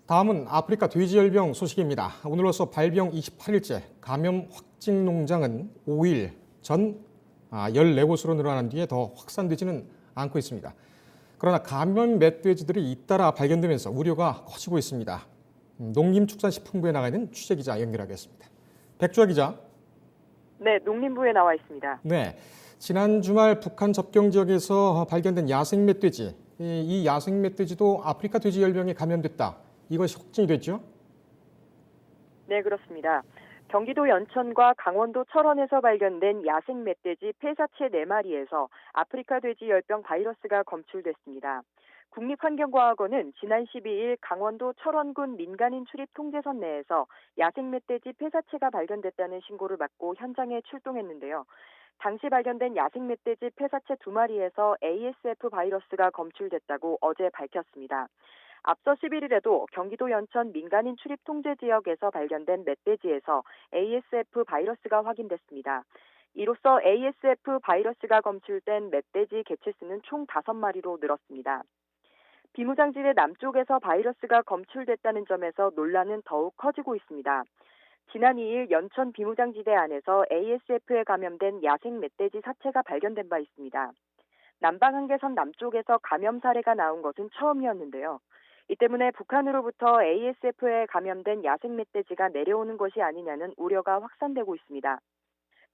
다음은 아프리카 돼지열병 소식입니다. 오늘로써 발병 28일째 감염 확진 농장은 5일 전 14곳으로 늘어난 뒤에 더 확산되지는 않고 있습니다. 그러나 감염 멧돼지들이 잇따라 발견되면서 우려가 커지고 있습니다. 농림축산식품부에 나가 있는 취재기자 연결하겠습니다. 백주아 기자. 네, 농림부에 나와 있습니다. 네, 지난 주말 북한 접경 지역에서 발견된 야생 멧돼지, 이 야생 멧돼지도 아프리카 돼지열병에 감염됐다. 이것이 확진이 됐죠? 네, 그렇습니다. 경기도 연천과 강원도 철원에서 발견된 야생 멧돼지 폐사체 4마리에서 아프리카 돼지열병 바이러스가 검출됐습니다. 국립환경과학원은 지난 12일 강원도 철원군 민간인 출입 통제선 내에서 야생 멧돼지 폐사체가 발견됐다는 신고를 받고 현장에 출동했는데요. 당시 발견된 야생 멧돼지 폐사체 2마리에서 ASF 바이러스가 검출됐다고 어제 밝혔습니다. 앞서 11일에도 경기도 연천 민간인 출입 통제 지역에서 발견된 멧돼지에서 ASF 바이러스가 확인됐습니다. 이로써 ASF 바이러스가 검출된 멧돼지 개체수는 총 5마리로 늘었습니다. 비무장지대 남쪽에서 바이러스가 검출됐다는 점에서 논란은 더욱 커지고 있습니다. 지난 2일 연천 비무장지대 안에서 ASF에 감염된 야생 멧돼지 사체가 발견된 바 있습니다. 남방 한계선 남쪽에서 감염 사례가 나온 것은 처음이었는데요. 이 때문에 북한으로부터 ASF에 감염된 야생 멧돼지가 내려오는 것이 아니냐는 우려가 확산되고 있습니다.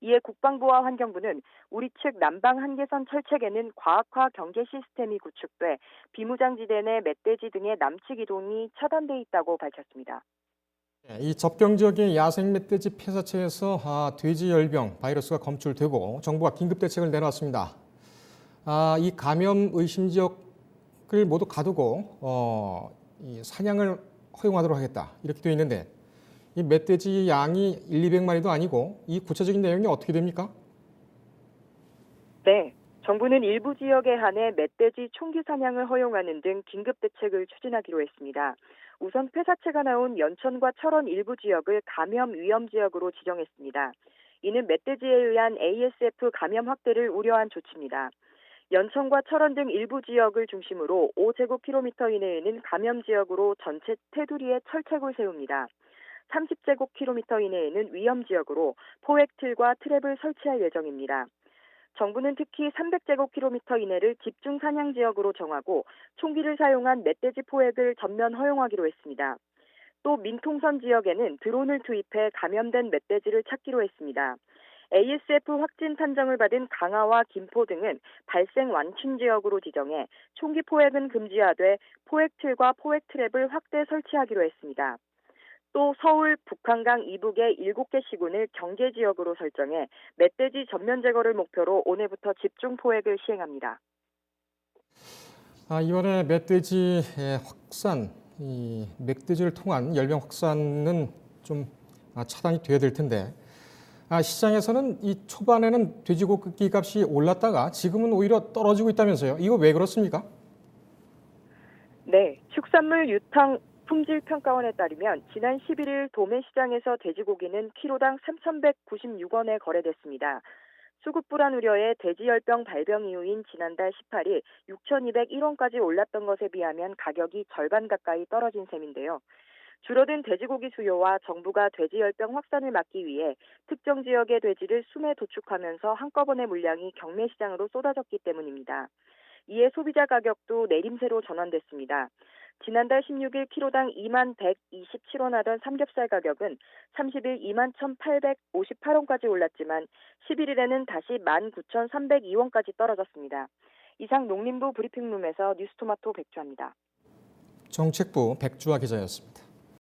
이에 국방부와 환경부는 우리 측 남방 한계선 철책에는 과학화 경계 시스템이 구축돼 비무장지대 내 멧돼지 등의 남측 이동이 차단돼 있다고 밝혔습니다. 이 접경 지역의 야생 멧돼지 폐사체에서 돼지열병 바이러스가 검출되고 정부가 긴급 대책을 내놨습니다. 이 감염 의심 지역을 모두 가두고 이 사냥을 허용하도록 하겠다 이렇게 되어 있는데 이 멧돼지 양이 200마리도 아니고 이 구체적인 내용이 어떻게 됩니까? 네, 정부는 일부 지역에 한해 멧돼지 총기 사냥을 허용하는 등 긴급 대책을 추진하기로 했습니다. 우선 폐사체가 나온 연천과 철원 일부 지역을 감염 위험 지역으로 지정했습니다. 이는 멧돼지에 의한 ASF 감염 확대를 우려한 조치입니다. 연천과 철원 등 일부 지역을 중심으로 5제곱킬로미터 이내에는 감염 지역으로 전체 테두리에 철책을 세웁니다. 30제곱킬로미터 이내에는 위험 지역으로 포획틀과 트랩을 설치할 예정입니다. 정부는 특히 300제곱킬로미터 이내를 집중 사냥 지역으로 정하고 총기를 사용한 멧돼지 포획을 전면 허용하기로 했습니다. 또 민통선 지역에는 드론을 투입해 감염된 멧돼지를 찾기로 했습니다. ASF 확진 판정을 받은 강화와 김포 등은 발생 완충 지역으로 지정해 총기 포획은 금지하되 포획틀과 포획 트랩을 확대 설치하기로 했습니다. 또 서울, 북한강 이북의 7개 시군을 경계지역으로 설정해 멧돼지 전면 제거를 목표로 오늘부터 집중 포획을 시행합니다. 이번에 멧돼지 확산, 이 멧돼지를 통한 열병 확산은 좀 차단이 돼야 될 텐데 시장에서는 이 초반에는 돼지고기 값이 올랐다가 지금은 오히려 떨어지고 있다면서요. 이거 왜 그렇습니까? 네, 축산물 유통 품질평가원에 따르면 지난 11일 도매시장에서 돼지고기는 키로당 3,196원에 거래됐습니다. 수급 불안 우려에 돼지열병 발병 이후인 지난달 18일 6,201원까지 올랐던 것에 비하면 가격이 절반 가까이 떨어진 셈인데요. 줄어든 돼지고기 수요와 정부가 돼지열병 확산을 막기 위해 특정 지역의 돼지를 숨에 도축하면서 한꺼번에 물량이 경매시장으로 쏟아졌기 때문입니다. 이에 소비자 가격도 내림세로 전환됐습니다. 지난달 16일 키로당 2만 127원 하던 삼겹살 가격은 30일 2만 1,858원까지 올랐지만 11일에는 다시 19,302원까지 떨어졌습니다. 이상 농림부 브리핑룸에서 뉴스토마토 백주아입니다. 정책부 백주아 기자였습니다.